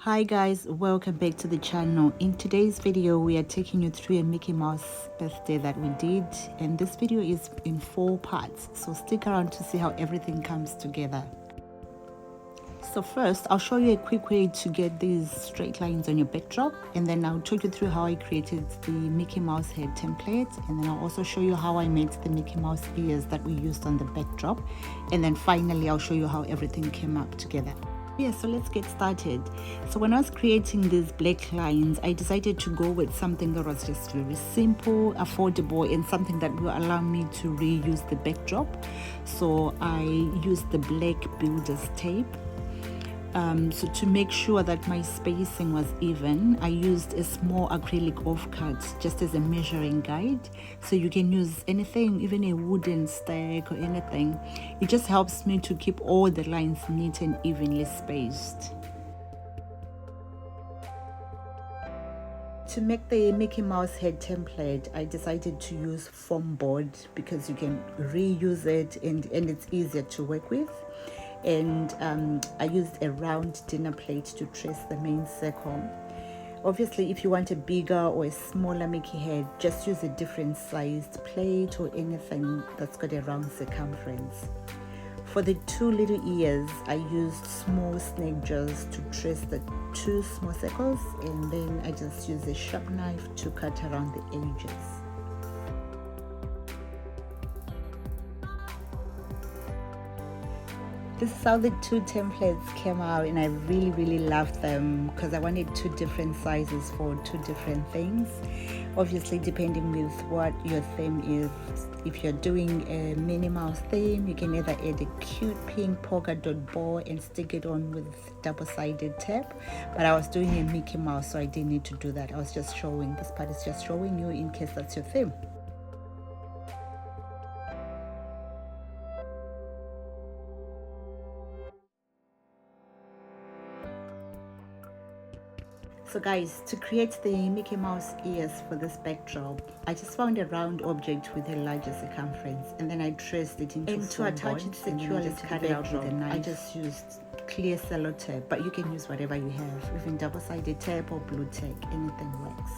Hi guys, welcome back to the channel. In today's video we are taking you through a Mickey Mouse birthday that we did, and this video is in 4 parts, so stick around to see how everything comes together. So first I'll show you a quick way to get these straight lines on your backdrop, and then I'll talk you through how I created the Mickey Mouse head template, and then I'll also show you how I made the Mickey Mouse ears that we used on the backdrop, and then finally I'll show you how everything came up together. Yeah, so let's get started. So when I was creating these black lines, I decided to go with something that was just very simple, affordable, and something that will allow me to reuse the backdrop. So I used the black builder's tape. So to make sure that my spacing was even, I used a small acrylic offcut just as a measuring guide. So you can use anything, even a wooden stick or anything. It just helps me to keep all the lines neat and evenly spaced. To make the Mickey Mouse head template, I decided to use foam board because you can reuse it and it's easier to work with. And I used a round dinner plate to trace the main circle. Obviously, if you want a bigger or a smaller Mickey head, just use a different sized plate or anything that's got a round circumference. For the 2 little ears, I used small snake jaws to trace the 2 small circles, and then I just used a sharp knife to cut around the edges. This is how the 2 templates came out, and I really loved them because I wanted 2 different sizes for 2 different things. Obviously, depending with what your theme is. If you're doing a Minnie Mouse theme, you can either add a cute pink polka dot bow and stick it on with double-sided tape. But I was doing a Mickey Mouse, so I didn't need to do that. I was just showing, this part is just showing you in case that's your theme. So guys, to create the Mickey Mouse ears for this backdrop, I just found a round object with a larger circumference, and then I traced it into foam board. And to attach it securely to cut it out with a knife, I just used clear sellotape, but you can use whatever you have, even double-sided tape or blue tack, anything works.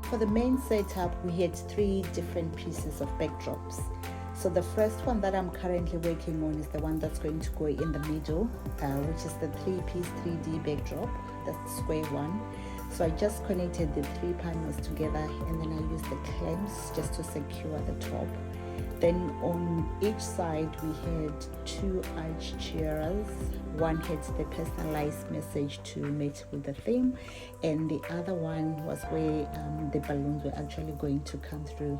For the main setup, we had 3 different pieces of backdrops. So the first one that I'm currently working on is the one that's going to go in the middle, which is the 3-piece 3D backdrop, that's the square one. So I just connected the 3 panels together, and then I used the clamps just to secure the top. Then on each side we had 2 arch chairs. One had the personalized message to match with the theme, and the other one was where the balloons were actually going to come through.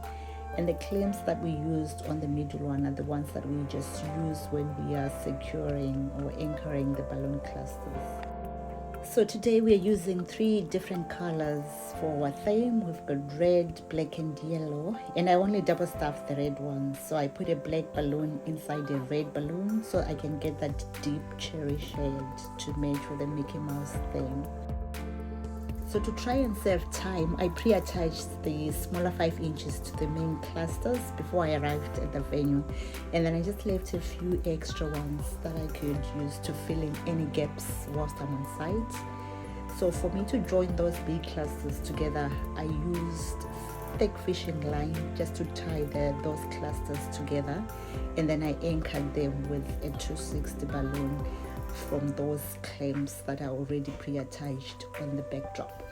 And the clamps that we used on the middle one are the ones that we just use when we are securing or anchoring the balloon clusters. So today we are using 3 different colors for our theme. We've got red, black and yellow, and I only double stuffed the red one. So I put a black balloon inside a red balloon so I can get that deep cherry shade to match with the Mickey Mouse theme. So to try and save time, I pre-attached the smaller 5 inches to the main clusters before I arrived at the venue, and then I just left a few extra ones that I could use to fill in any gaps whilst I'm on site. So for me to join those big clusters together, I used thick fishing line just to tie those clusters together, and then I anchored them with a 260 balloon from those clamps that are already pre-attached on the backdrop.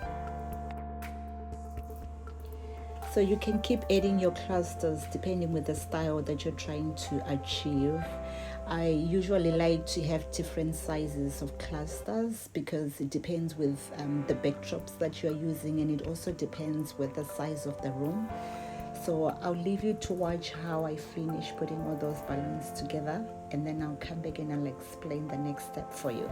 So you can keep adding your clusters depending with the style that you're trying to achieve. I usually like to have different sizes of clusters because it depends with the backdrops that you're using, and it also depends with the size of the room. So I'll leave you to watch how I finish putting all those balloons together, and then I'll come back and I'll explain the next step for you.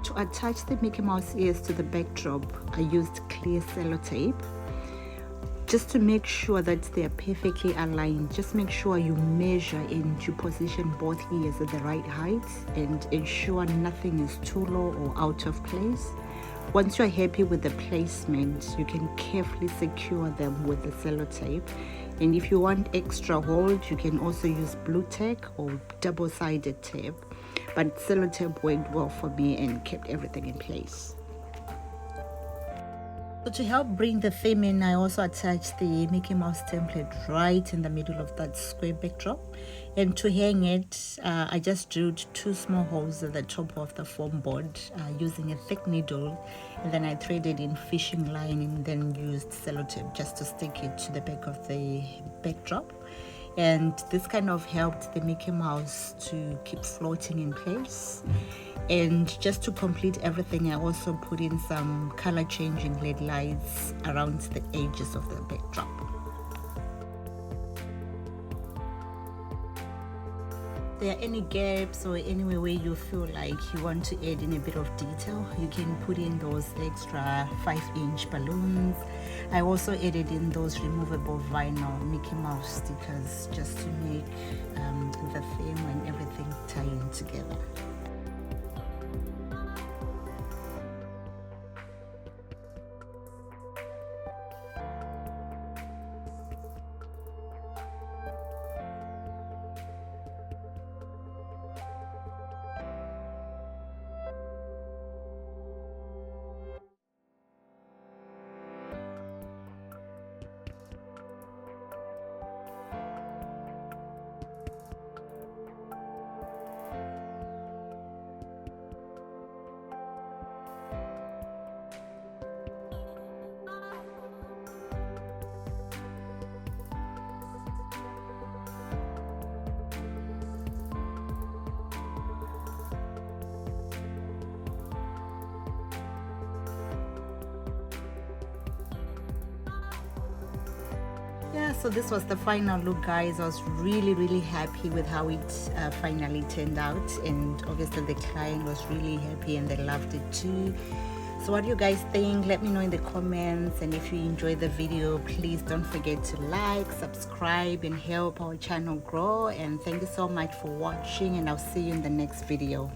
To attach the Mickey Mouse ears to the backdrop, I used clear sellotape. Just to make sure that they are perfectly aligned, just make sure you measure and you position both ears at the right height and ensure nothing is too low or out of place. Once you're happy with the placement, you can carefully secure them with the sellotape. And if you want extra hold, you can also use blue tack or double-sided tape. But sellotape worked well for me and kept everything in place. So to help bring the theme in, I also attached the Mickey Mouse template right in the middle of that square backdrop. And to hang it, I just drilled 2 small holes at the top of the foam board using a thick needle, and then I threaded in fishing line and then used sellotape just to stick it to the back of the backdrop. And this kind of helped the Mickey Mouse to keep floating in place. And just to complete everything, I also put in some color changing LED lights around the edges of the backdrop. If there are any gaps or anywhere where you feel like you want to add in a bit of detail, you can put in those extra 5-inch balloons. I also added in those removable vinyl Mickey Mouse stickers just to make the theme and everything tie in together. Yeah, so this was the final look, guys. I was really happy with how it finally turned out, and obviously the client was really happy and they loved it too. So what do you guys think? Let me know in the comments, and if you enjoyed the video, please don't forget to like, subscribe, and help our channel grow. And thank you so much for watching, and I'll see you in the next video.